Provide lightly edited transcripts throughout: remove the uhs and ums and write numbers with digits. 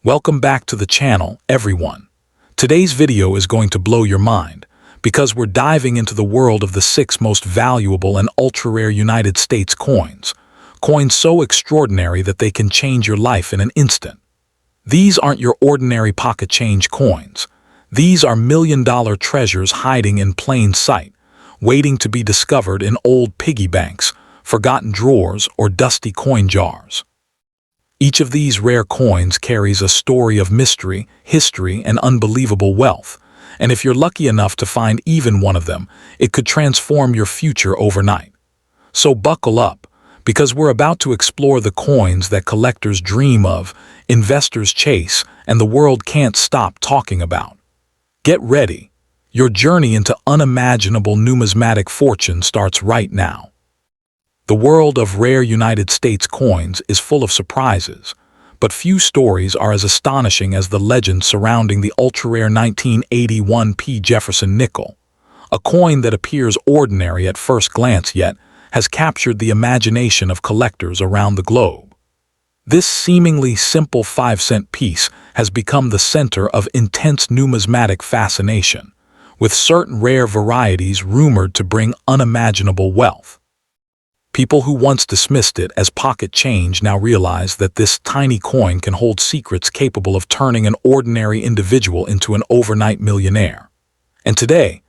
Welcome back to the channel, everyone. Today's video is going to blow your mind because we're diving into the world of the 6 most valuable and ultra-rare United States coins. Coins so extraordinary that they can change your life in an instant. These aren't your ordinary pocket change coins. These are million-dollar treasures hiding in plain sight, waiting to be discovered in old piggy banks, forgotten drawers, or dusty coin jars. Each of these rare coins carries a story of mystery, history, and unbelievable wealth, and if you're lucky enough to find even one of them, it could transform your future overnight. So buckle up, because we're about to explore the coins that collectors dream of, investors chase, and the world can't stop talking about. Get ready. Your journey into unimaginable numismatic fortune starts right now. The world of rare United States coins is full of surprises, but few stories are as astonishing as the legend surrounding the ultra-rare 1981 Jefferson nickel, a coin that appears ordinary at first glance yet has captured the imagination of collectors around the globe. This seemingly simple 5-cent piece has become the center of intense numismatic fascination, with certain rare varieties rumored to bring unimaginable wealth. People who once dismissed it as pocket change now realize that this tiny coin can hold secrets capable of turning an ordinary individual into an overnight millionaire. And today,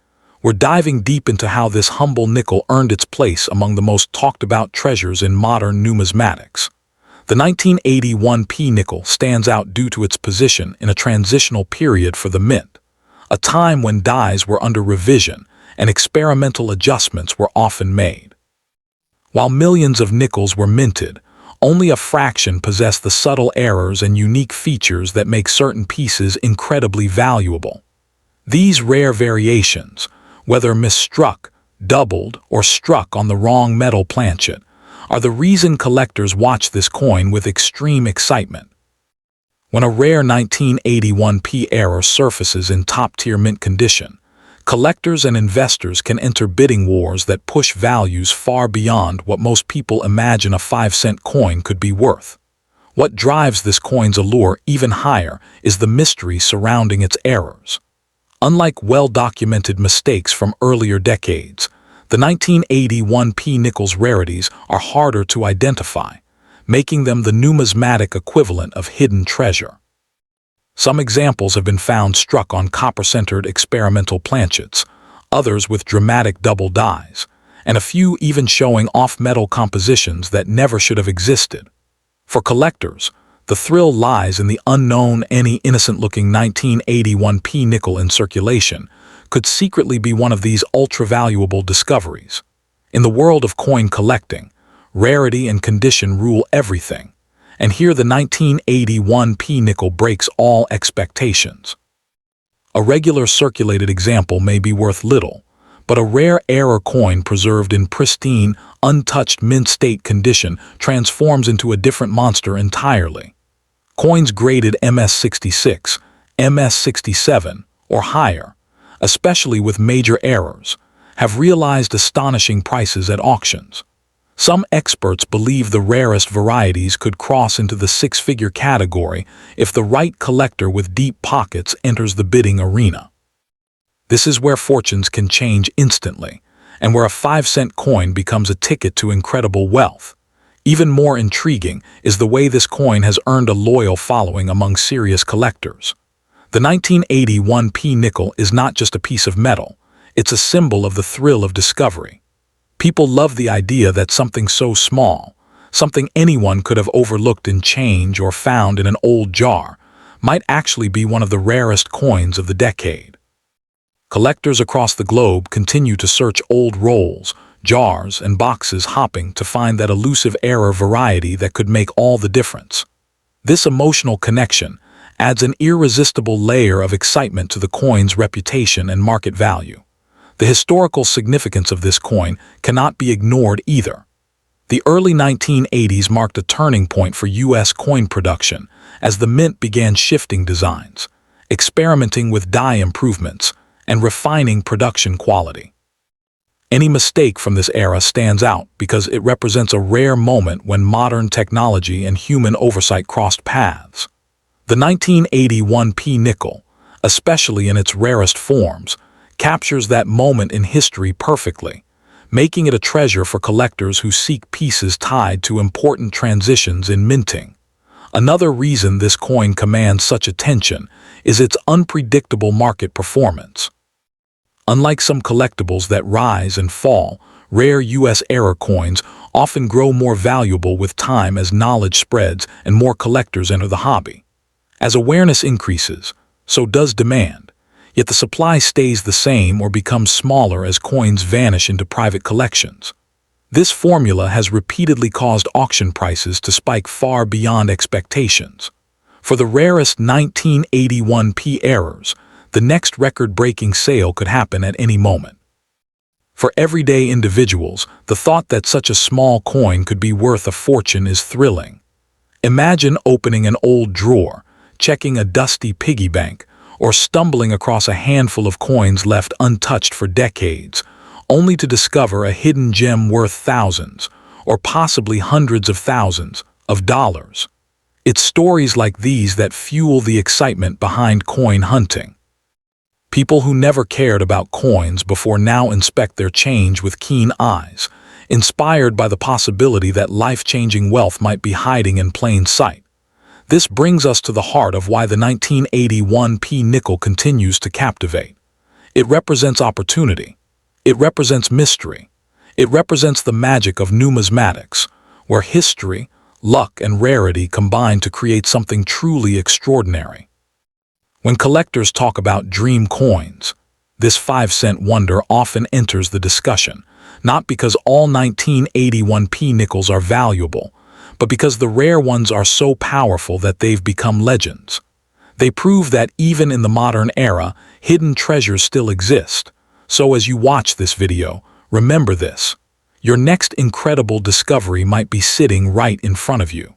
we're diving deep into how this humble nickel earned its place among the most talked-about treasures in modern numismatics. The 1981 nickel stands out due to its position in a transitional period for the mint, a time when dies were under revision and experimental adjustments were often made. While millions of nickels were minted, only a fraction possessed the subtle errors and unique features that make certain pieces incredibly valuable. These rare variations, whether misstruck, doubled, or struck on the wrong metal planchet, are the reason collectors watch this coin with extreme excitement. When a rare 1981 error surfaces in top-tier mint condition, collectors and investors can enter bidding wars that push values far beyond what most people imagine a 5-cent coin could be worth. What drives this coin's allure even higher is the mystery surrounding its errors. Unlike well-documented mistakes from earlier decades, the 1981 nickel's rarities are harder to identify, making them the numismatic equivalent of hidden treasure. Some examples have been found struck on copper-centered experimental planchets, others with dramatic double dies, and a few even showing off-metal compositions that never should have existed. For collectors, the thrill lies in the unknown. Any innocent-looking 1981 nickel in circulation could secretly be one of these ultra-valuable discoveries. In the world of coin collecting, rarity and condition rule everything. And here the 1981 nickel breaks all expectations. A regular circulated example may be worth little, but a rare error coin preserved in pristine, untouched mint state condition transforms into a different monster entirely. Coins graded MS66, MS67, or higher, especially with major errors, have realized astonishing prices at auctions. Some experts believe the rarest varieties could cross into the 6-figure category if the right collector with deep pockets enters the bidding arena. This is where fortunes can change instantly, and where a 5-cent coin becomes a ticket to incredible wealth. Even more intriguing is the way this coin has earned a loyal following among serious collectors. The 1981 nickel is not just a piece of metal, it's a symbol of the thrill of discovery. People love the idea that something so small, something anyone could have overlooked in change or found in an old jar, might actually be one of the rarest coins of the decade. Collectors across the globe continue to search old rolls, jars, and boxes, hoping to find that elusive error variety that could make all the difference. This emotional connection adds an irresistible layer of excitement to the coin's reputation and market value. The historical significance of this coin cannot be ignored either. The early 1980s marked a turning point for U.S. coin production as the mint began shifting designs, experimenting with die improvements, and refining production quality. Any mistake from this era stands out because it represents a rare moment when modern technology and human oversight crossed paths. The 1981 P nickel, especially in its rarest forms, captures that moment in history perfectly, making it a treasure for collectors who seek pieces tied to important transitions in minting. Another reason this coin commands such attention is its unpredictable market performance. Unlike some collectibles that rise and fall, rare U.S. era coins often grow more valuable with time as knowledge spreads and more collectors enter the hobby. As awareness increases, so does demand, yet the supply stays the same or becomes smaller as coins vanish into private collections. This formula has repeatedly caused auction prices to spike far beyond expectations. For the rarest 1981 P errors, the next record-breaking sale could happen at any moment. For everyday individuals, the thought that such a small coin could be worth a fortune is thrilling. Imagine opening an old drawer, checking a dusty piggy bank, or stumbling across a handful of coins left untouched for decades, only to discover a hidden gem worth thousands, or possibly hundreds of thousands, of dollars. It's stories like these that fuel the excitement behind coin hunting. People who never cared about coins before now inspect their change with keen eyes, inspired by the possibility that life-changing wealth might be hiding in plain sight. This brings us to the heart of why the 1981 P nickel continues to captivate. It represents opportunity. It represents mystery. It represents the magic of numismatics, where history, luck, and rarity combine to create something truly extraordinary. When collectors talk about dream coins, this 5-cent wonder often enters the discussion, not because all 1981 P nickels are valuable, but because the rare ones are so powerful that they've become legends. They prove that even in the modern era, hidden treasures still exist. So as you watch this video, remember this: your next incredible discovery might be sitting right in front of you.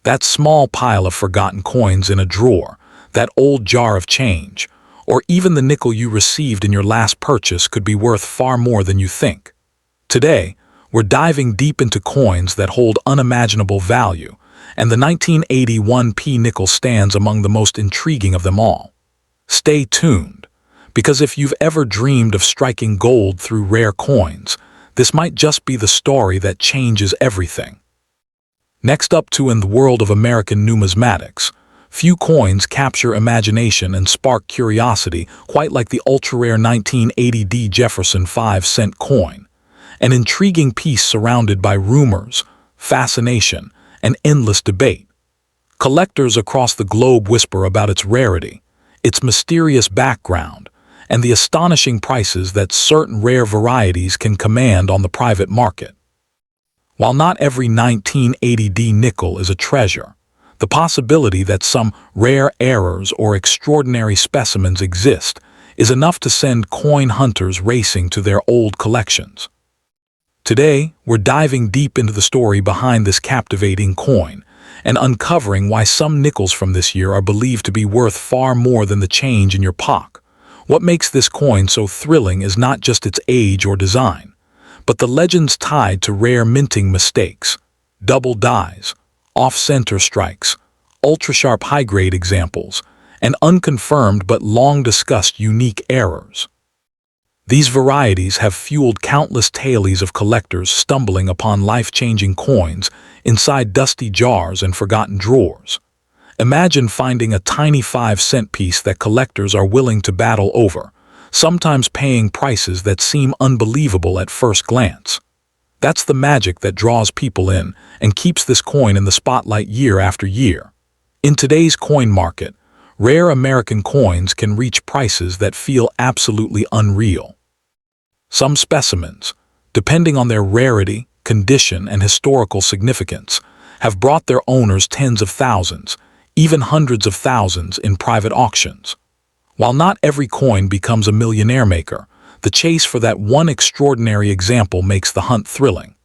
That small pile of forgotten coins in a drawer, that old jar of change, or even the nickel you received in your last purchase could be worth far more than you think. Today, we're diving deep into coins that hold unimaginable value, and the 1981 P nickel stands among the most intriguing of them all. Stay tuned, because if you've ever dreamed of striking gold through rare coins, this might just be the story that changes everything. Next up in the world of American numismatics, few coins capture imagination and spark curiosity quite like the ultra-rare 1980 Jefferson 5-cent coin, an intriguing piece surrounded by rumors, fascination, and endless debate. Collectors across the globe whisper about its rarity, its mysterious background, and the astonishing prices that certain rare varieties can command on the private market. While not every 1980 nickel is a treasure, the possibility that some rare errors or extraordinary specimens exist is enough to send coin hunters racing to their old collections. Today, we're diving deep into the story behind this captivating coin and uncovering why some nickels from this year are believed to be worth far more than the change in your pocket. What makes this coin so thrilling is not just its age or design, but the legends tied to rare minting mistakes, double dies, off-center strikes, ultra-sharp high-grade examples, and unconfirmed but long-discussed unique errors. These varieties have fueled countless tales of collectors stumbling upon life-changing coins inside dusty jars and forgotten drawers. Imagine finding a tiny 5-cent piece that collectors are willing to battle over, sometimes paying prices that seem unbelievable at first glance. That's the magic that draws people in and keeps this coin in the spotlight year after year. In today's coin market, rare American coins can reach prices that feel absolutely unreal. Some specimens, depending on their rarity, condition, and historical significance, have brought their owners tens of thousands, even hundreds of thousands in private auctions. While not every coin becomes a millionaire maker, the chase for that one extraordinary example makes the hunt thrilling.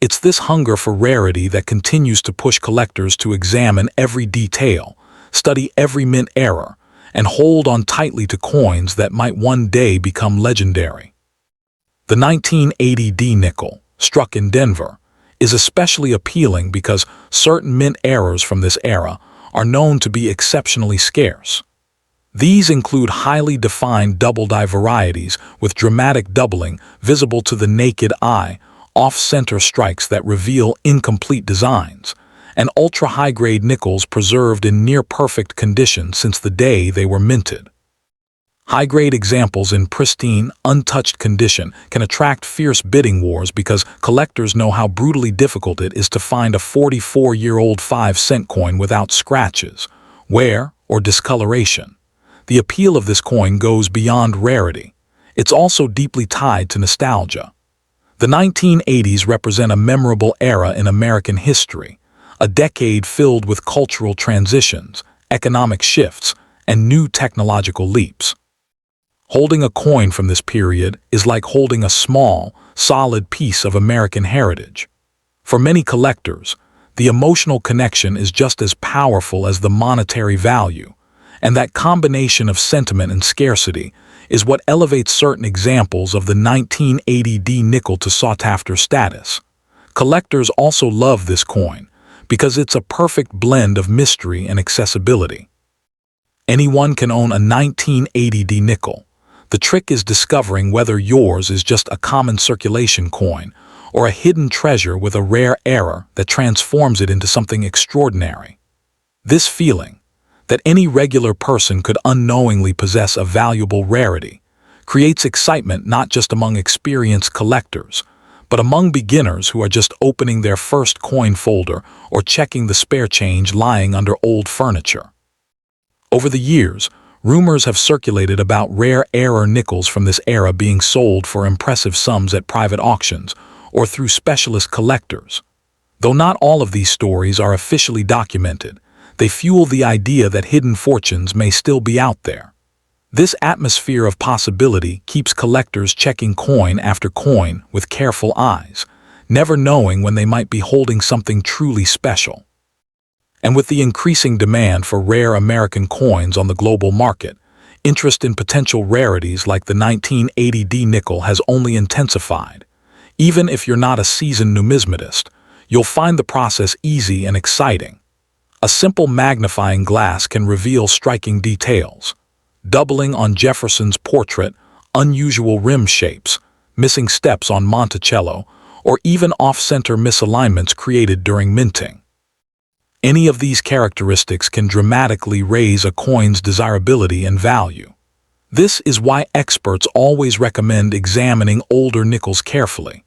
It's this hunger for rarity that continues to push collectors to examine every detail, study every mint error, and hold on tightly to coins that might one day become legendary. The 1980 D nickel, struck in Denver, is especially appealing because certain mint errors from this era are known to be exceptionally scarce. These include highly defined double-die varieties with dramatic doubling visible to the naked eye, off-center strikes that reveal incomplete designs, and ultra-high-grade nickels preserved in near-perfect condition since the day they were minted. High-grade examples in pristine, untouched condition can attract fierce bidding wars because collectors know how brutally difficult it is to find a 44-year-old 5-cent coin without scratches, wear, or discoloration. The appeal of this coin goes beyond rarity. It's also deeply tied to nostalgia. The 1980s represent a memorable era in American history, a decade filled with cultural transitions, economic shifts, and new technological leaps. Holding a coin from this period is like holding a small, solid piece of American heritage. For many collectors, the emotional connection is just as powerful as the monetary value, and that combination of sentiment and scarcity is what elevates certain examples of the 1980 D nickel to sought-after status. Collectors also love this coin because it's a perfect blend of mystery and accessibility. Anyone can own a 1980 D nickel. The trick is discovering whether yours is just a common circulation coin or a hidden treasure with a rare error that transforms it into something extraordinary. This feeling, that any regular person could unknowingly possess a valuable rarity, creates excitement not just among experienced collectors, but among beginners who are just opening their first coin folder or checking the spare change lying under old furniture. Over the years, rumors have circulated about rare error nickels from this era being sold for impressive sums at private auctions or through specialist collectors. Though not all of these stories are officially documented, they fuel the idea that hidden fortunes may still be out there. This atmosphere of possibility keeps collectors checking coin after coin with careful eyes, never knowing when they might be holding something truly special. And with the increasing demand for rare American coins on the global market, interest in potential rarities like the 1980 D nickel has only intensified. Even if you're not a seasoned numismatist, you'll find the process easy and exciting. A simple magnifying glass can reveal striking details. Doubling on Jefferson's portrait, unusual rim shapes, missing steps on Monticello, or even off-center misalignments created during minting. Any of these characteristics can dramatically raise a coin's desirability and value. This is why experts always recommend examining older nickels carefully,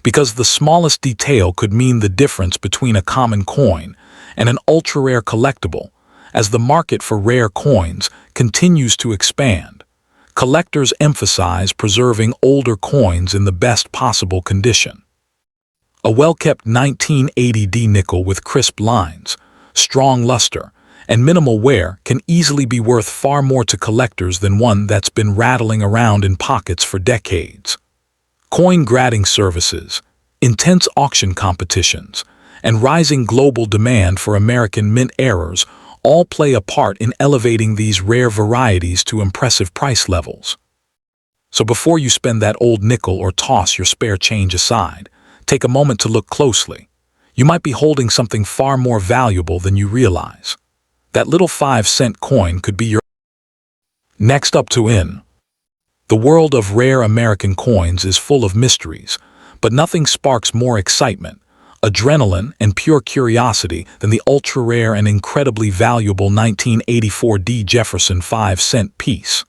because the smallest detail could mean the difference between a common coin and an ultra-rare collectible. As the market for rare coins continues to expand, collectors emphasize preserving older coins in the best possible condition. A well-kept 1980 D nickel with crisp lines, strong luster, and minimal wear can easily be worth far more to collectors than one that's been rattling around in pockets for decades. Coin grading services, intense auction competitions, and rising global demand for American mint errors all play a part in elevating these rare varieties to impressive price levels. So before you spend that old nickel or toss your spare change aside, take a moment to look closely. You might be holding something far more valuable than you realize. That little 5-cent coin could be your next up to in. The world of rare American coins is full of mysteries, but nothing sparks more excitement, adrenaline, and pure curiosity than the ultra-rare and incredibly valuable 1984 D Jefferson 5-cent piece.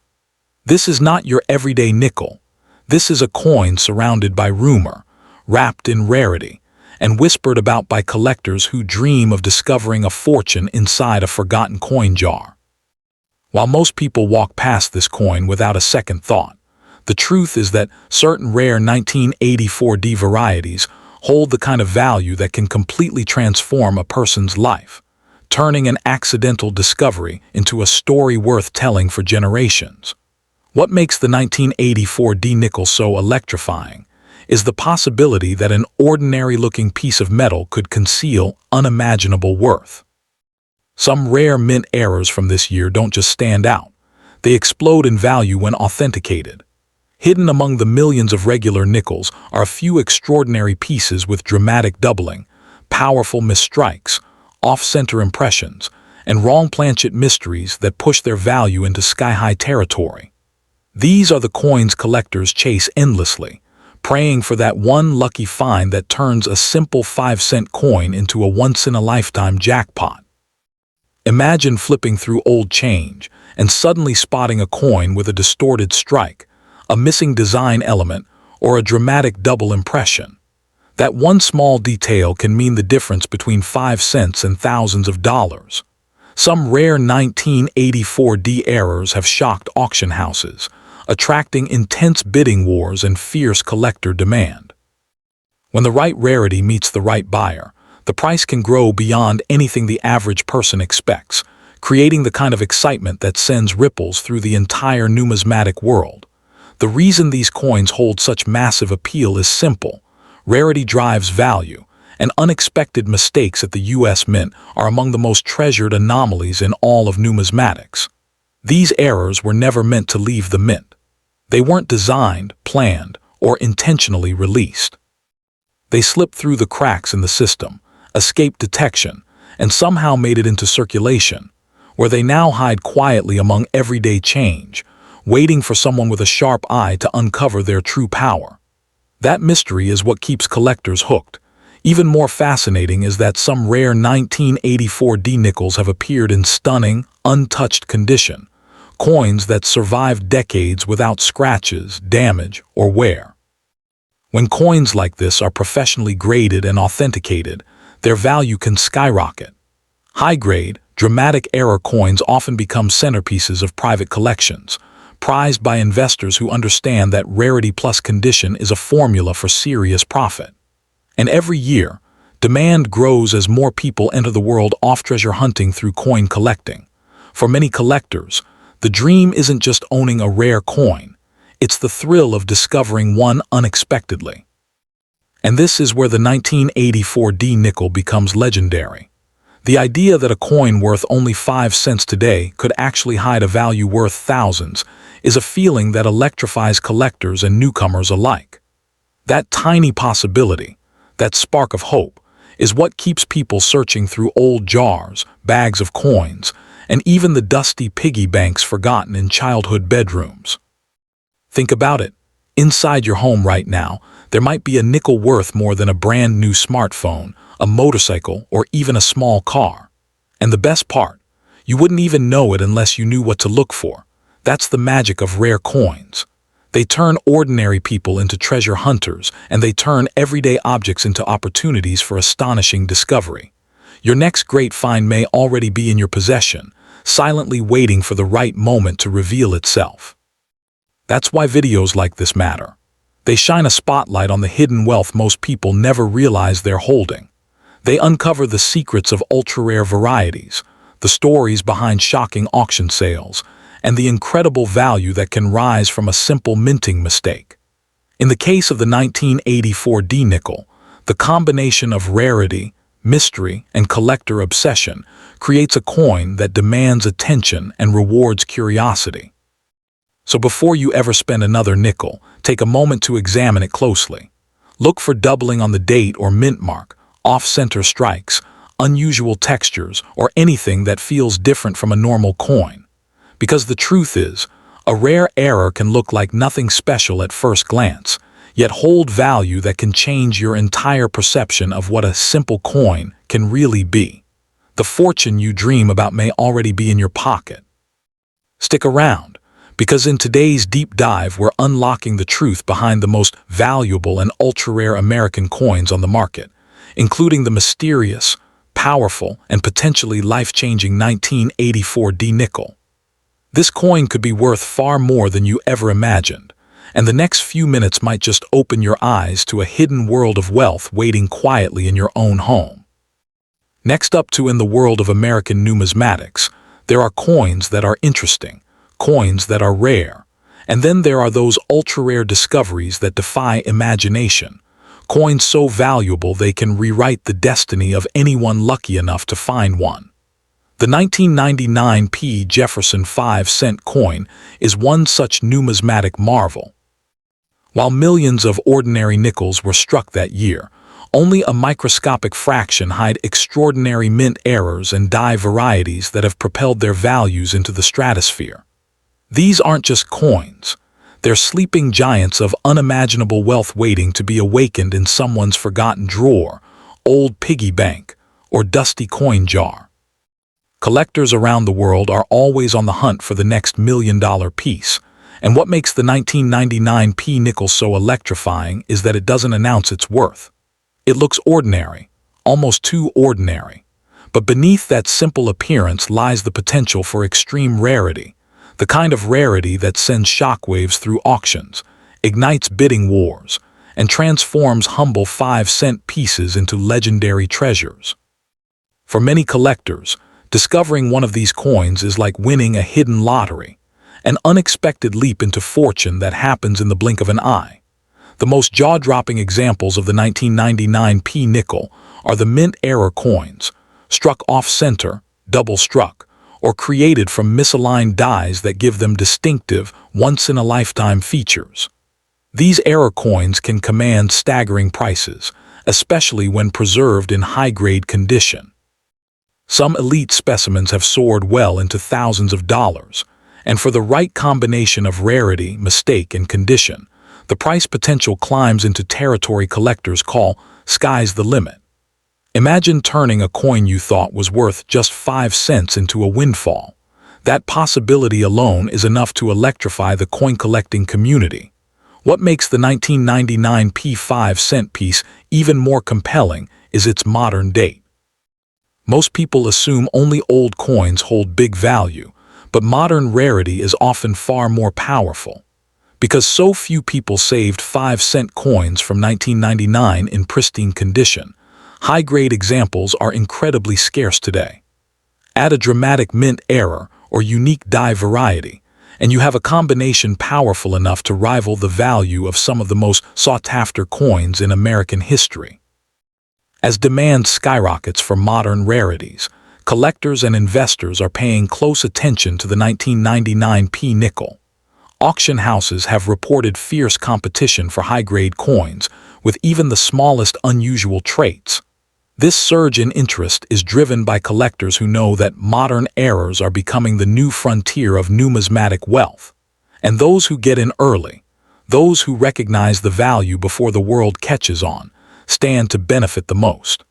This is not your everyday nickel. This is a coin surrounded by rumor, wrapped in rarity, and whispered about by collectors who dream of discovering a fortune inside a forgotten coin jar. While most people walk past this coin without a second thought, the truth is that certain rare 1984 D varieties hold the kind of value that can completely transform a person's life, turning an accidental discovery into a story worth telling for generations. What makes the 1984 D nickel so electrifying is the possibility that an ordinary-looking piece of metal could conceal unimaginable worth. Some rare mint errors from this year don't just stand out, they explode in value when authenticated. Hidden among the millions of regular nickels are a few extraordinary pieces with dramatic doubling, powerful misstrikes, off-center impressions, and wrong planchet mysteries that push their value into sky-high territory. These are the coins collectors chase endlessly, praying for that one lucky find that turns a simple 5-cent coin into a once-in-a-lifetime jackpot. Imagine flipping through old change and suddenly spotting a coin with a distorted strike, a missing design element, or a dramatic double impression. That one small detail can mean the difference between 5 cents and thousands of dollars. Some rare 1984D errors have shocked auction houses, attracting intense bidding wars and fierce collector demand. When the right rarity meets the right buyer, the price can grow beyond anything the average person expects, creating the kind of excitement that sends ripples through the entire numismatic world. The reason these coins hold such massive appeal is simple. Rarity drives value, and unexpected mistakes at the U.S. Mint are among the most treasured anomalies in all of numismatics. These errors were never meant to leave the mint. They weren't designed, planned, or intentionally released. They slipped through the cracks in the system, escaped detection, and somehow made it into circulation, where they now hide quietly among everyday change, waiting for someone with a sharp eye to uncover their true power. That mystery is what keeps collectors hooked. Even more fascinating is that some rare 1984D nickels have appeared in stunning, untouched condition, coins that survived decades without scratches, damage, or wear. When coins like this are professionally graded and authenticated, their value can skyrocket. High-grade, dramatic error coins often become centerpieces of private collections, prized by investors who understand that rarity plus condition is a formula for serious profit. And every year, demand grows as more people enter the world of treasure hunting through coin collecting. For many collectors, the dream isn't just owning a rare coin, it's the thrill of discovering one unexpectedly. And this is where the 1984D nickel becomes legendary. The idea that a coin worth only 5 cents today could actually hide a value worth thousands is a feeling that electrifies collectors and newcomers alike. That tiny possibility, that spark of hope, is what keeps people searching through old jars, bags of coins, and even the dusty piggy banks forgotten in childhood bedrooms. Think about it. Inside your home right now, there might be a nickel worth more than a brand new smartphone, a motorcycle, or even a small car. And the best part, you wouldn't even know it unless you knew what to look for. That's the magic of rare coins. They turn ordinary people into treasure hunters, and they turn everyday objects into opportunities for astonishing discovery. Your next great find may already be in your possession, silently waiting for the right moment to reveal itself. That's why videos like this matter. They shine a spotlight on the hidden wealth most people never realize they're holding. They uncover the secrets of ultra-rare varieties, the stories behind shocking auction sales, and the incredible value that can rise from a simple minting mistake. In the case of the 1984D nickel, the combination of rarity, mystery, and collector obsession creates a coin that demands attention and rewards curiosity. So before you ever spend another nickel, take a moment to examine it closely. Look for doubling on the date or mint mark, off-center strikes, unusual textures, or anything that feels different from a normal coin. Because the truth is, a rare error can look like nothing special at first glance, yet hold value that can change your entire perception of what a simple coin can really be. The fortune you dream about may already be in your pocket. Stick around, because in today's deep dive we're unlocking the truth behind the most valuable and ultra-rare American coins on the market, including the mysterious, powerful, and potentially life-changing 1984D nickel. This coin could be worth far more than you ever imagined, and the next few minutes might just open your eyes to a hidden world of wealth waiting quietly in your own home. Next up in the world of American numismatics, there are coins that are interesting, coins that are rare, and then there are those ultra-rare discoveries that defy imagination, coins so valuable they can rewrite the destiny of anyone lucky enough to find one. The 1999 P. Jefferson 5-cent coin is one such numismatic marvel. While millions of ordinary nickels were struck that year, Only a microscopic fraction hide extraordinary mint errors and die varieties that have propelled their values into the stratosphere. These aren't just coins. They're sleeping giants of unimaginable wealth waiting to be awakened in someone's forgotten drawer, old piggy bank, or dusty coin jar. Collectors around the world are always on the hunt for the next million-dollar piece, and what makes the 1999 P nickel so electrifying is that it doesn't announce its worth. It looks ordinary, almost too ordinary, but beneath that simple appearance lies the potential for extreme rarity, the kind of rarity that sends shockwaves through auctions, ignites bidding wars, and transforms humble 5-cent pieces into legendary treasures. For many collectors, discovering one of these coins is like winning a hidden lottery, an unexpected leap into fortune that happens in the blink of an eye. The most jaw-dropping examples of the 1999 P nickel are the mint error coins, struck off-center, double-struck, or created from misaligned dies that give them distinctive, once-in-a-lifetime features. These error coins can command staggering prices, especially when preserved in high-grade condition. Some elite specimens have soared well into thousands of dollars, and for the right combination of rarity, mistake, and condition, the price potential climbs into territory collectors call "sky's the limit." Imagine turning a coin you thought was worth just 5 cents into a windfall. That possibility alone is enough to electrify the coin-collecting community. What makes the 1999 P 5-cent piece even more compelling is its modern date. Most people assume only old coins hold big value, but modern rarity is often far more powerful. Because so few people saved 5-cent coins from 1999 in pristine condition, high-grade examples are incredibly scarce today. Add a dramatic mint error or unique die variety, and you have a combination powerful enough to rival the value of some of the most sought-after coins in American history. As demand skyrockets for modern rarities, collectors and investors are paying close attention to the 1999 P nickel. Auction houses have reported fierce competition for high-grade coins, with even the smallest unusual traits. This surge in interest is driven by collectors who know that modern errors are becoming the new frontier of numismatic wealth. And those who get in early, those who recognize the value before the world catches on, stand to benefit the most.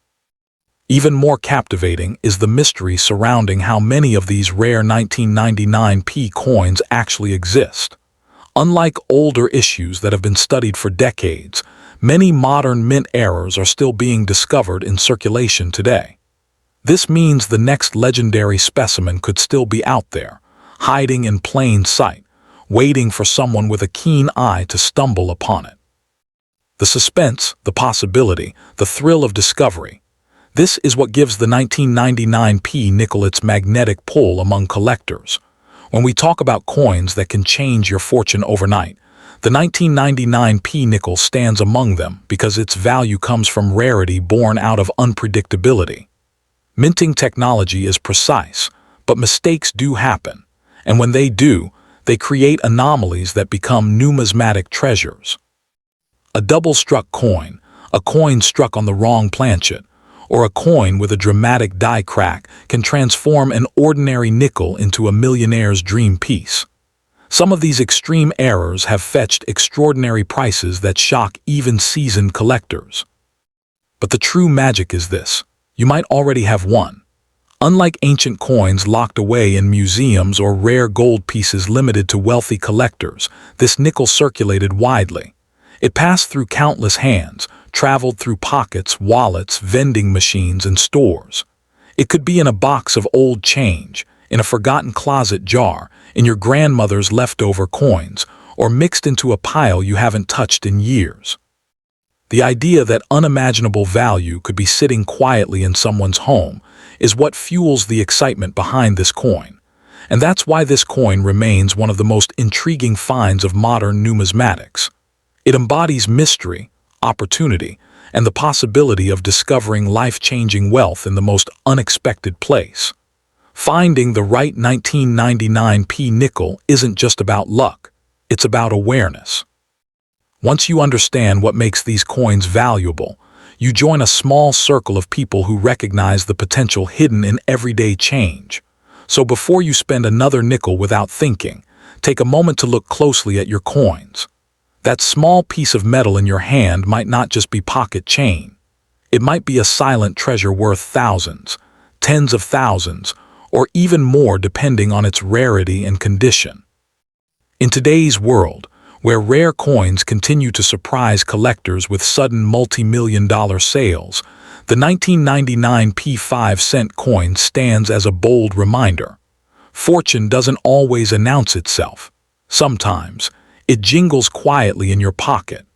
Even more captivating is the mystery surrounding how many of these rare 1999 P coins actually exist. Unlike older issues that have been studied for decades, many modern mint errors are still being discovered in circulation today. This means the next legendary specimen could still be out there, hiding in plain sight, waiting for someone with a keen eye to stumble upon it. The suspense, the possibility, the thrill of discovery. This is what gives the 1999 P nickel its magnetic pull among collectors. When we talk about coins that can change your fortune overnight, the 1999 P nickel stands among them because its value comes from rarity born out of unpredictability. Minting technology is precise, but mistakes do happen, and when they do, they create anomalies that become numismatic treasures. A double-struck coin, a coin struck on the wrong planchet, or a coin with a dramatic die crack can transform an ordinary nickel into a millionaire's dream piece. Some of these extreme errors have fetched extraordinary prices that shock even seasoned collectors. But the true magic is this: you might already have one. Unlike ancient coins locked away in museums or rare gold pieces limited to wealthy collectors, this nickel circulated widely. It passed through countless hands, traveled through pockets, wallets, vending machines, and stores. It could be in a box of old change, in a forgotten closet jar, in your grandmother's leftover coins, or mixed into a pile you haven't touched in years. The idea that unimaginable value could be sitting quietly in someone's home is what fuels the excitement behind this coin. And that's why this coin remains one of the most intriguing finds of modern numismatics. It embodies mystery, opportunity, and the possibility of discovering life-changing wealth in the most unexpected place. Finding the right 1999 P nickel isn't just about luck, it's about awareness. Once you understand what makes these coins valuable, You join a small circle of people who recognize the potential hidden in everyday change. So before you spend another nickel without thinking, take a moment to look closely at your coins. That small piece of metal in your hand might not just be pocket chain. It might be a silent treasure worth thousands, tens of thousands, or even more depending on its rarity and condition. In today's world, where rare coins continue to surprise collectors with sudden multi-million-dollar sales, the 1999 P5-cent coin stands as a bold reminder. Fortune doesn't always announce itself. Sometimes, it jingles quietly in your pocket,